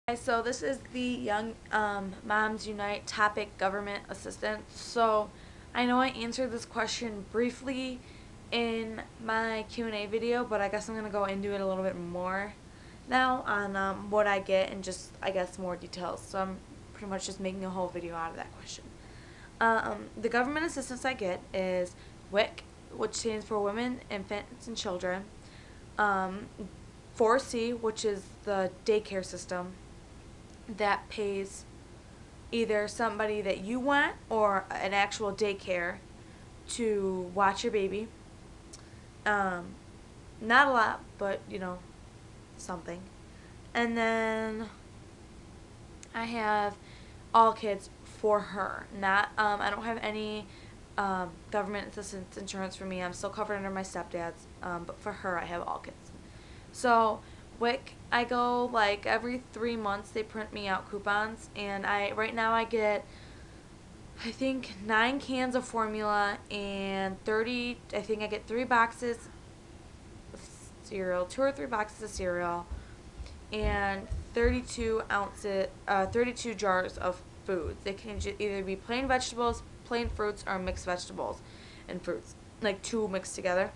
Hi, so this is the Young Moms Unite topic government assistance. So I know I answered this question briefly in my Q&A video, but I guess I'm going to go into it a little bit more now on what I get and just, I guess, more details. So I'm pretty much just making a whole video out of that question. The government assistance I get is WIC, which stands for Women, Infants, and Children. 4C, which is the daycare system that pays either somebody that you want or an actual daycare to watch your baby. Not a lot, but something. And then I have all kids for her. Not I don't have any government assistance insurance for me. I'm still covered under my stepdad's, but for her I have all kids. So WIC, I go like every 3 months. They print me out coupons, and right now I get, I think, 9 cans of formula and 30. I think I get 3 boxes of cereal, 2 or 3 boxes of cereal, and 32 jars of foods. They can either be plain vegetables, plain fruits, or mixed vegetables and fruits, like two mixed together.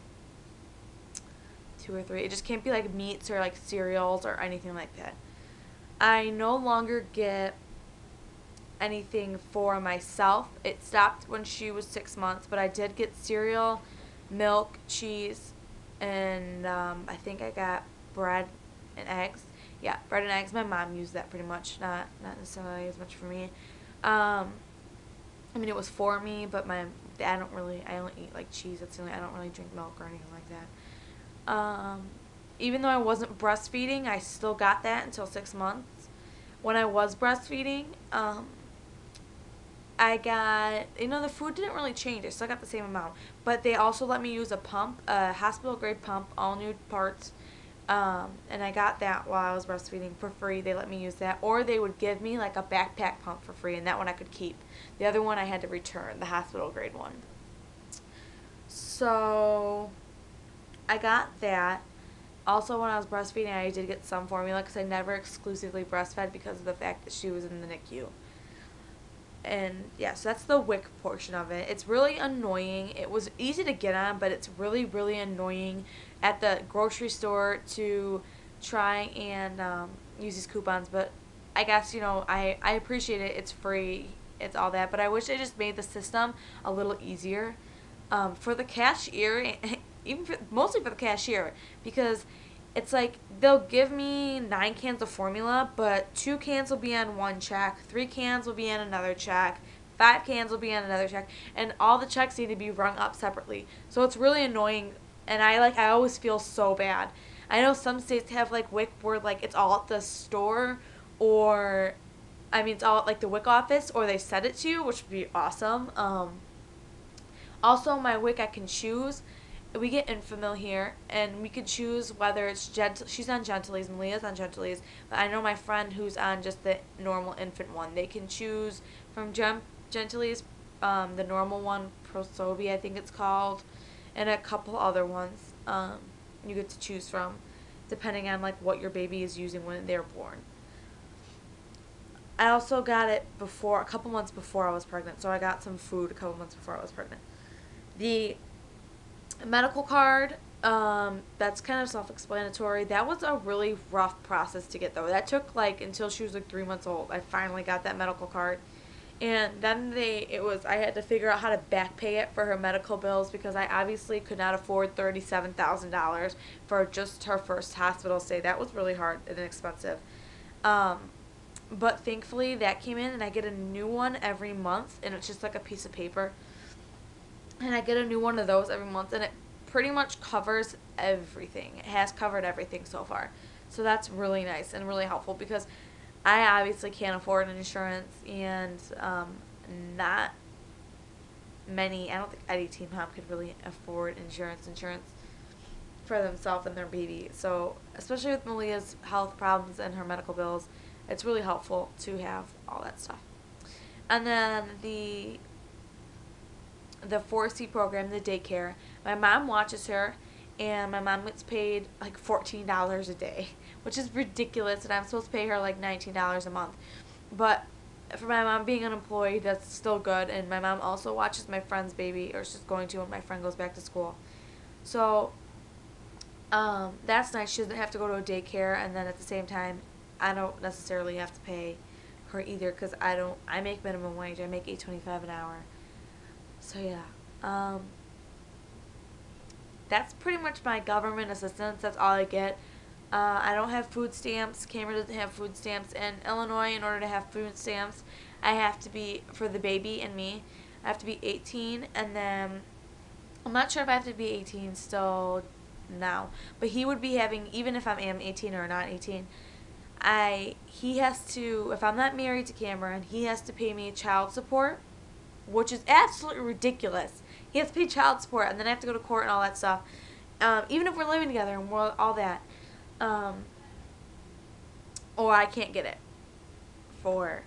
2 or 3. It just can't be like meats or like cereals or anything like that. I no longer get anything for myself. It stopped when she was 6 months, but I did get cereal, milk, cheese, and I think I got bread and eggs. Yeah, bread and eggs. My mom used that pretty much, not necessarily as much for me. I mean, it was for me, but I only eat like cheese. I don't really drink milk or anything like that. Even though I wasn't breastfeeding, I still got that until 6 months. When I was breastfeeding, I got, the food didn't really change. I still got the same amount. But they also let me use a pump, a hospital grade pump, all new parts. And I got that while I was breastfeeding for free. They let me use that. Or they would give me like a backpack pump for free, and that one I could keep. The other one I had to return, the hospital grade one. So I got that. Also, when I was breastfeeding, I did get some formula because I never exclusively breastfed because of the fact that she was in the NICU. And yeah, so that's the WIC portion of it. It's really annoying. It was easy to get on, but it's really, really annoying at the grocery store to try and use these coupons. But I guess, I appreciate it. It's free. It's all that. But I wish they just made the system a little easier for the cashier, mostly for the cashier, because it's like they'll give me 9 cans of formula, but 2 cans will be on one check, 3 cans will be on another check, 5 cans will be on another check, and all the checks need to be rung up separately. So it's really annoying, and I always feel so bad. I know some states have like WIC where like it's all at the store, or it's all at like the WIC office, or they send it to you, which would be awesome. Also, my WIC I can choose. We get Infamil here, and we can choose whether it's she's on Gentilese, Malia's on Gentilese, but I know my friend who's on just the normal infant one. They can choose from Gentilese, the normal one, Prosobi I think it's called, and a couple other ones you get to choose from, depending on like what your baby is using when they're born. I also got it a couple months before I was pregnant, so I got some food a couple months before I was pregnant. The medical card, that's kind of self-explanatory. That was a really rough process to get, though. That took like until she was like 3 months old. I finally got that medical card, and then I had to figure out how to back pay it for her medical bills because I obviously could not afford $37,000 for just her first hospital stay. That was really hard and expensive. But thankfully that came in, and I get a new one every month, and it's just like a piece of paper. And I get a new one of those every month, and it pretty much covers everything. It has covered everything so far. So that's really nice and really helpful because I obviously can't afford an insurance, and not many, I don't think any teen mom could really afford insurance for themselves and their baby. So especially with Malia's health problems and her medical bills, it's really helpful to have all that stuff. And then the 4C program, the daycare, my mom watches her, and my mom gets paid like $14 a day, which is ridiculous, and I'm supposed to pay her like $19 a month. But for my mom being unemployed, that's still good. And my mom also watches my friend's baby, or she's going to when my friend goes back to school. So that's nice. She doesn't have to go to a daycare, and then at the same time, I don't necessarily have to pay her either, because I make minimum wage. I make $8.25 an hour. So yeah, that's pretty much my government assistance. That's all I get. I don't have food stamps. Cameron doesn't have food stamps. In Illinois, in order to have food stamps, I have to be, for the baby and me, I have to be 18, and then I'm not sure if I have to be 18 still now, but he would be having, even if I am 18 or not 18, he has to, if I'm not married to Cameron, he has to pay me child support, which is absolutely ridiculous. He has to pay child support, and then I have to go to court and all that stuff. Even if we're living together and all that, or I can't get it for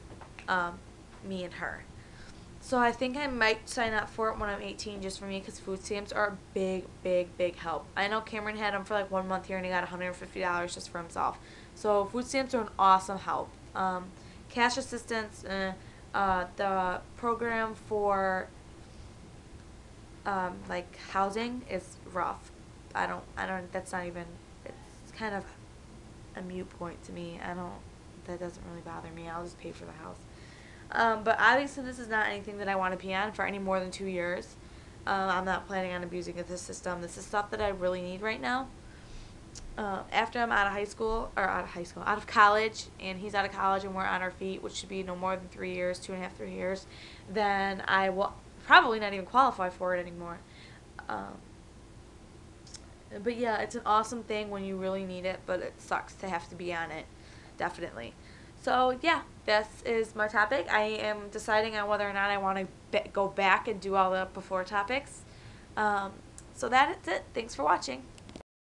me and her. So I think I might sign up for it when I'm 18, just for me, because food stamps are a big, big, big help. I know Cameron had them for like 1 month here, and he got $150 just for himself. So food stamps are an awesome help. Cash assistance, the program for like housing is rough. That's not even, it's kind of a mute point to me. That doesn't really bother me. I'll just pay for the house. But obviously this is not anything that I want to be on for any more than 2 years. I'm not planning on abusing this system. This is stuff that I really need right now. After I'm out of college, and he's out of college and we're on our feet, which should be no more than 3 years, 2.5, 3 years, then I will probably not even qualify for it anymore. But yeah, it's an awesome thing when you really need it, but it sucks to have to be on it, definitely. So yeah, this is my topic. I am deciding on whether or not I want to go back and do all the before topics. So that is it. Thanks for watching.